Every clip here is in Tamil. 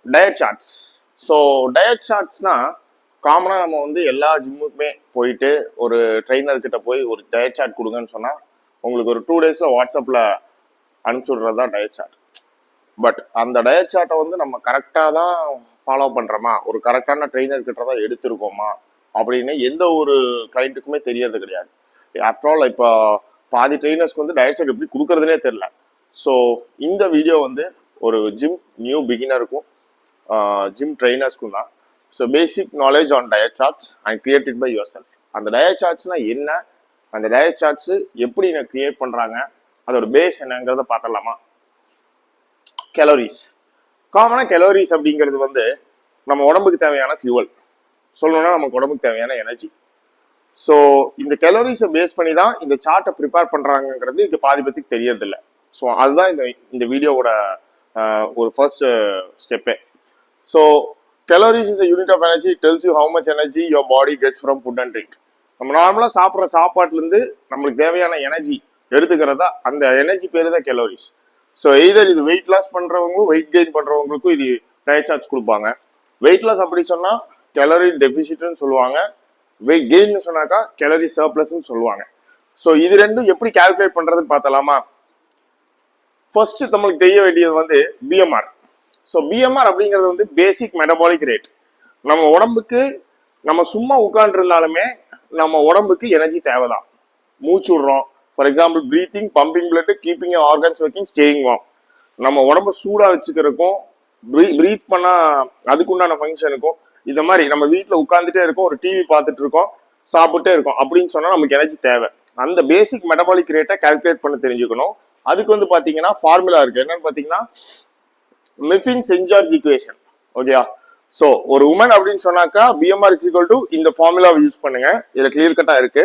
Diet charts. ஸோ டயட் சார்ட்ஸ்னா காமனாக நம்ம வந்து எல்லா ஜிம்முக்குமே போயிட்டு ஒரு ட்ரெயினர்கிட்ட போய் ஒரு டயட் சார்ட் கொடுங்கன்னு சொன்னால் உங்களுக்கு ஒரு 2 days வாட்ஸ்அப்பில் அனுப்பிச்சி விட்றது தான் டயட் சார்ட். பட் அந்த டயட் சார்ட்டை வந்து நம்ம கரெக்டாக தான் ஃபாலோ பண்ணுறோமா, ஒரு கரெக்டான ட்ரெயினர்கிட்ட தான் எடுத்திருக்கோமா அப்படின்னு எந்த ஒரு கிளைண்ட்டுக்குமே தெரியறது கிடையாது. ஆஃப்டர் ஆல் இப்போ பாதி ட்ரெயினர்ஸ்க்கு வந்து டயட் சார்ட் எப்படி கொடுக்குறதுனே தெரில. ஸோ இந்த வீடியோ வந்து ஒரு ஜிம் நியூ பிகினருக்கும் ஜிம் ட்ரெயினர்ஸ்க்கும் தான். So basic knowledge on diet charts and created by yourself. அந்த டயட் சார்ட்ஸ்னா என்ன, அந்த டயட் சார்ட்ஸு எப்படி நான் கிரியேட் பண்ணுறாங்க, அதோட பேஸ் என்னங்கிறத பார்த்துடலாமா. கலோரிஸ். காமனாக கலோரிஸ் அப்படிங்கிறது வந்து நம்ம உடம்புக்கு தேவையான ஃபியூவல், சொல்லணும்னா நமக்கு உடம்புக்கு தேவையான எனர்ஜி. ஸோ இந்த கலோரிஸை பேஸ் பண்ணி தான் இந்த சார்ட்டை ப்ரிப்பேர் பண்ணுறாங்கிறது இங்கே பாதி பற்றிக்கு தெரியறதில்லை. ஸோ அதுதான் இந்த வீடியோவோட ஒரு ஃபர்ஸ்ட் ஸ்டெப்பே. So calories is a unit of energy. It tells you how much energy your body gets from food and drink. நம்ம நார்மலாக சாப்பிட்ற சாப்பாட்டுலேருந்து நம்மளுக்கு தேவையான எனர்ஜி எடுத்துக்கிறதா அந்த எனர்ஜி பேர் தான் கெலோரிஸ். ஸோ எய்தர் இது வெயிட் லாஸ் பண்ணுறவங்களும் வெயிட் கெயின் பண்ணுறவங்களுக்கும் இது டயட் சார்ட்ஸ் கொடுப்பாங்க. வெயிட் லாஸ் அப்படி சொன்னால் கெலரி டெபிசிட்னு சொல்லுவாங்க, வெயிட் கெயின்னு சொன்னாக்கா கெலரி சர்ப்ளஸ்ன்னு சொல்லுவாங்க. ஸோ இது ரெண்டும் எப்படி கால்குலேட் பண்ணுறதுன்னு பார்த்தலாமா. ஃபர்ஸ்ட் நம்மளுக்கு தெரிய வேண்டியது வந்து பிஎம்ஆர். ஸோ பிஎம்ஆர் அப்படிங்கிறது வந்து பேசிக் மெட்டபாலிக் ரேட். நம்ம உடம்புக்கு நம்ம சும்மா உட்காந்துருந்தாலுமே நம்ம உடம்புக்கு எனர்ஜி தேவைதான். மூச்சு விடுறோம், for example breathing, pumping blood, keeping organs working, staying warm. நம்ம உடம்பு சூடாக வச்சுக்கிறதுக்கும் பிரீத் பண்ணால் அதுக்குண்டான ஃபங்க்ஷனுக்கும் இந்த மாதிரி நம்ம வீட்டில் உட்காந்துட்டே இருக்கோம், ஒரு டிவி பார்த்துட்டு இருக்கோம், சாப்பிட்டே இருக்கோம் அப்படின்னு சொன்னால் நமக்கு எனர்ஜி தேவை. அந்த பேசிக் மெட்டபாலிக் ரேட்டை கால்குலேட் பண்ண தெரிஞ்சுக்கணும். அதுக்கு வந்து பார்த்தீங்கன்னா ஃபார்முலா இருக்குது. என்னன்னு பார்த்தீங்கன்னா மெஃபின்-சென்ஜார்ஜ் ஈக்குவேஷன். ஓகேயா. ஸோ ஒரு உமன் அப்படின்னு சொன்னாக்கா பிஎம்ஆர் இஸ் ஈக்குவல் டு இந்த ஃபார்முலாவை யூஸ் பண்ணுங்க. இதில் கிளியர் கட்டா இருக்கு.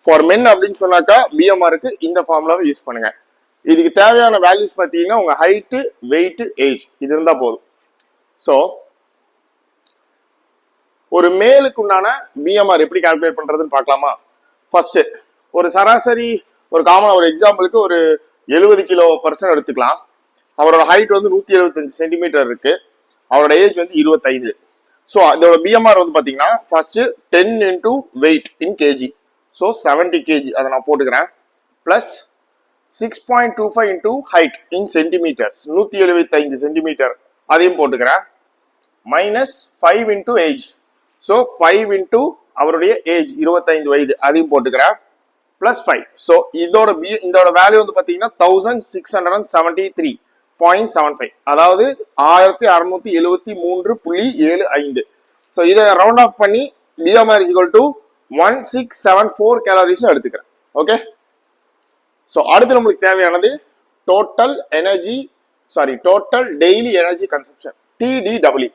ஃபார் மென் அப்படின்னு சொன்னாக்கா பிஎம்ஆருக்கு இந்த ஃபார்முலாவை யூஸ் பண்ணுங்க. இதுக்கு தேவையான வேல்யூஸ் பார்த்தீங்கன்னா உங்க ஹைட்டு, வெயிட், ஏஜ் இது இருந்தால் போதும். ஸோ ஒரு மேலுக்கு உண்டான பிஎம்ஆர் எப்படி கால்குலேட் பண்றதுன்னு பார்க்கலாமா. ஃபர்ஸ்ட் ஒரு சராசரி ஒரு காமன் ஒரு எக்ஸாம்பிளுக்கு ஒரு 70 கிலோ பர்சன் எடுத்துக்கலாம். அவரோட ஹைட் வந்து 175 சென்டிமீட்டர் இருக்கு, அவரோட ஏஜ் வந்து 25. ஸோ அதோட பிஎம்ஆர் வந்து பார்த்தீங்கன்னா first 10 into weight in kg, so 70 kg அதை நான் போட்டுக்கிறேன். Plus 6.25 into height in centimetres, 175 centimetre அதையும் போட்டுக்கிறேன். Minus 5 into age, so 5 into அவருடைய ஏஜ் 25 வயது அதையும் போட்டுக்கிறேன். பிளஸ் 5. ஸோ இதோட வேல்யூ வந்து பார்த்தீங்கன்னா 1673.75, அதாவது 1673.75. ஸோ இதை ரவுண்ட் ஆஃப் பண்ணி PMR is equal to 1674 calories எடுத்துக்கிறேன். ஓகே. ஸோ அடுத்து நம்மளுக்கு தேவையானது total daily energy consumption, TDW.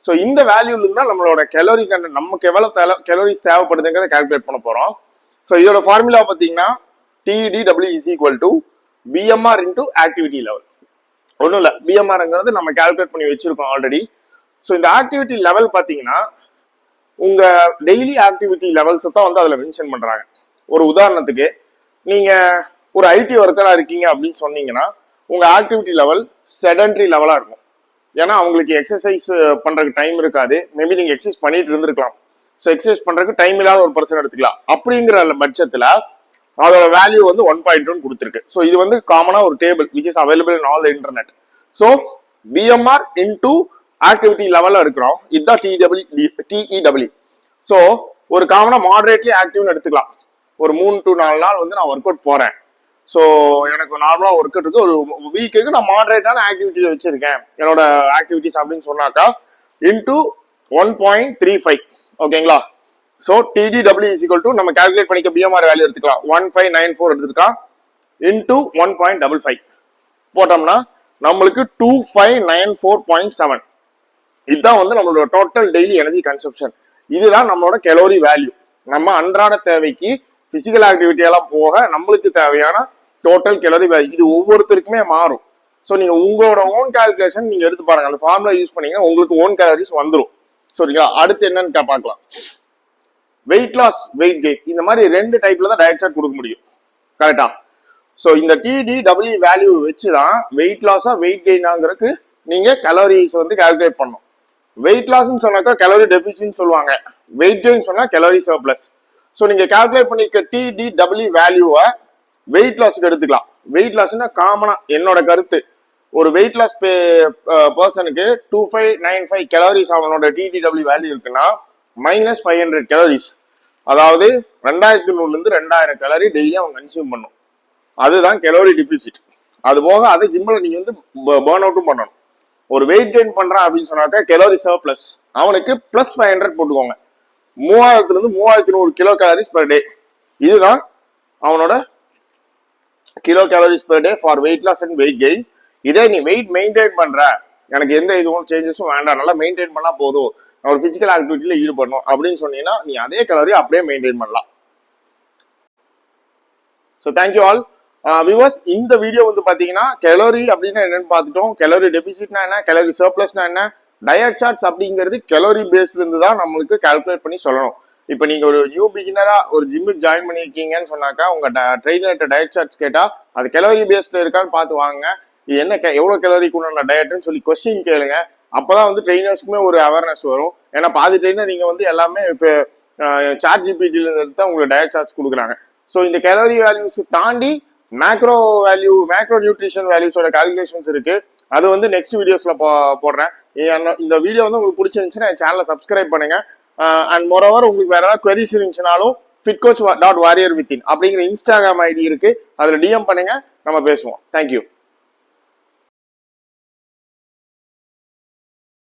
So இந்த வேல்யூல இருந்தா நம்மளோட கலோரி கண்டென்ட், நமக்கு எவ்வளவு கலோரிஸ் தேவைப்படுதுங்கிறத கால்குலேட் பண்ண போறோம். ஸோ இதோட ஃபார்முலா பார்த்தீங்கன்னா TDW is equal to PMR into activity level. ஒன்றும் இல்லை, பிஎம்ஆர்ங்கிறது நம்ம கால்குலேட் பண்ணி வச்சிருக்கோம் ஆல்ரெடி. ஸோ இந்த ஆக்டிவிட்டி லெவல் பார்த்தீங்கன்னா உங்க டெய்லி ஆக்டிவிட்டி லெவல்ஸ் தான் வந்து அதில் மென்ஷன் பண்றாங்க. ஒரு உதாரணத்துக்கு நீங்க ஒரு ஐடி ஒர்க்கரா இருக்கீங்க அப்படின்னு சொன்னீங்கன்னா உங்க ஆக்டிவிட்டி லெவல் செடன்ட்ரி லெவலா இருக்கும். ஏன்னா அவங்களுக்கு எக்ஸசைஸ் பண்றதுக்கு டைம் இருக்காது. மேபி நீங்க எக்ஸசைஸ் பண்ணிட்டு இருந்திருக்கலாம். ஸோ எக்ஸசைஸ் பண்றதுக்கு டைம் இல்லாத ஒரு பர்சன் எடுத்துக்கலாம். அப்படிங்கிற பட்சத்துல அதோட வேல்யூ வந்து 1.1 கொடுத்துருக்கு. ஸோ இது வந்து காமனா ஒரு table which is available in all the internet. So PMR into activity லெவல்ல இருக்கிறோம், இதுதான் TEW. ஸோ ஒரு காமனா மாடரேட்லி ஆக்டிவ்னு எடுத்துக்கலாம். ஒரு 3 to 4 நாள் வந்து நான் ஒர்க் அவுட் போறேன். ஸோ எனக்கு நார்மலா ஒர்க் அவுட் இருக்கு, ஒரு வீக்குக்கு நான் மாடரேட்டான ஆக்டிவிட்டி வச்சிருக்கேன் என்னோட ஆக்டிவிட்டிஸ் அப்படின்னு சொன்னாக்கா இன்டூ 1.35. ஓகேங்களா. So TDW is equal to நம்ம கால்குலேட் பண்ணிக்க பிஎம்ஆர் வேல்யூ எடுத்துக்கலாம், 1594 எடுத்துக்கலாம் இன்டூ 1.55 போட்டோம்னா நம்மளுக்கு 2594.7. இதுதான் வந்து நம்மளோட டோட்டல் டெய்லி எனர்ஜி கன்சப்ஷன். இதுதான் நம்மளோட கலோரி வேல்யூ. நம்ம அன்றாட தேவைக்கு பிசிக்கல் ஆக்டிவிட்டி எல்லாம் போக நம்மளுக்கு தேவையான டோட்டல் கலோரி வேல்யூ. இது ஒவ்வொருத்தருக்குமே மாறும். ஸோ நீங்க உங்களோட ஓன் கால்குலேஷன் நீங்க எடுத்து பாருங்க, அந்த ஃபார்முலா யூஸ் பண்ணீங்கன்னா உங்களுக்கு ஓன் கேலரிஸ் வந்துடும். சரிங்களா. அடுத்து என்னன்னு பார்க்கலாம். வெயிட் லாஸ், வெயிட் கெயின், இந்த மாதிரி 2 டைப்ல தான் டயட் சார்ட் கொடுக்க முடியும். கரெக்டா. ஸோ இந்த TDW வேல்யூ வச்சுதான் வெயிட் லாஸா வெயிட் கெயினாங்கிறதுக்கு நீங்க கலோரிஸ் வந்து கால்குலேட் பண்ணணும். வெயிட் லாஸ்ன்னு சொன்னாக்கா கலோரி டெபிசிட்னு சொல்லுவாங்க. வெயிட் கெயின் சொன்னா கலோரி சர்ப்ளஸ். ஸோ நீங்க கால்குலேட் பண்ணிக்க TDW வேல்யூவை வெயிட் லாஸ்க்கு எடுத்துக்கலாம். வெயிட் லாஸ்னா காமனா என்னோட கருத்து, ஒரு வெயிட் லாஸ் பர்சனுக்கு 2595 கலோரிஸ் அவனோட TDW வேல்யூ இருக்குன்னா -500 கலோரிஸ், அதாவது 2100 இருந்து 2000 கலோரி டெய்லி அவன் கன்சியூம் பண்ணும். அதுதான் கலோரி டெபிசிட். அது போக அதை ஜிம்மில் நீங்க வந்து பர்ன் அவுட்டும் பண்ணணும். ஒரு வெயிட் கெயின் பண்றான் அப்படின்னு சொன்னாக்கா கலோரி சர்ப்ளஸ், அவனுக்கு +500 போட்டுக்கோங்க. 3000 இருந்து 3100 கிலோ கேலரிஸ் பெர் டே. இதுதான் அவனோட kilo calories per day for weight loss and weight gain. இதே நீ வெயிட் மெயின்டைன் பண்ற, எனக்கு எந்த இதுவும் சேஞ்சஸும் வேண்டாம், நல்லா மெயின்டைன் பண்ணா போதும், நான் ஒரு பிசிக்கல் ஆக்டிவிட்டியில ஈடுபடணும் அப்படின்னு சொன்னீங்கன்னா நீ அதே கலோரி அப்படியே மெயின்டைன் பண்ணலாம். So thank you all viewers. இந்த வீடியோ வந்து பாத்தீங்கன்னா கலோரி அப்படின்னா என்னன்னு பார்த்துட்டோம், கலோரி டெபிசிட்னா என்ன, கலோரி சர்ப்ளஸ்னா என்ன, டயட் சார்ட்ஸ் அப்படிங்கிறது கலோரி பேஸ்ல இருந்து தான் நம்மளுக்கு கால்குலேட் பண்ணி சொல்லணும். இப்போ நீங்க ஒரு நியூ பிகினரா ஒரு ஜிம்முக்கு ஜாயின் பண்ணிருக்கீங்கன்னு சொன்னாக்கா உங்க ட்ரெயினர்கிட்ட டயட் சார்ட்ஸ் கேட்டா அது கலோரி பேஸ்ல இருக்கான்னு பார்த்து வாங்க. இது என்ன எவ்வளவு கலோரிக்கு உண்டான டயட்னு சொல்லி கொஸ்டின் கேளுங்க. அப்பதான் வந்து ட்ரெயினர்ஸ்க்குமே ஒரு அவேர்னஸ் வரும். ஏன்னா பாதி ட்ரெயினர் நீங்க வந்து எல்லாமே சாட் ஜிபிடில இருந்து தான் உங்களுக்கு டயட் சார்ட்ஸ் கொடுக்குறாங்க. ஸோ இந்த கலோரி வேல்யூஸ் தாண்டி மேக்ரோ வேல்யூ, மேக்ரோ நியூட்ரிஷன் வேல்யூஸோட கால்குலேஷன்ஸ் இருக்கு. அது வந்து நெக்ஸ்ட் வீடியோஸ்ல போடுறேன். இந்த வீடியோ வந்து உங்களுக்கு பிடிச்சிருந்துச்சுன்னா என் சேனலை சப்ஸ்கிரைப் பண்ணுங்க. அண்ட் மோரோவர் உங்களுக்கு வேற ஏதாவது queries இருந்துச்சுனாலும் fitcoach.warriorwithin அப்படிங்கிற இன்ஸ்டாகிராம் ஐடி இருக்கு, அதுல DM பண்ணுங்க, நம்ம பேசுவோம். தேங்க்யூ.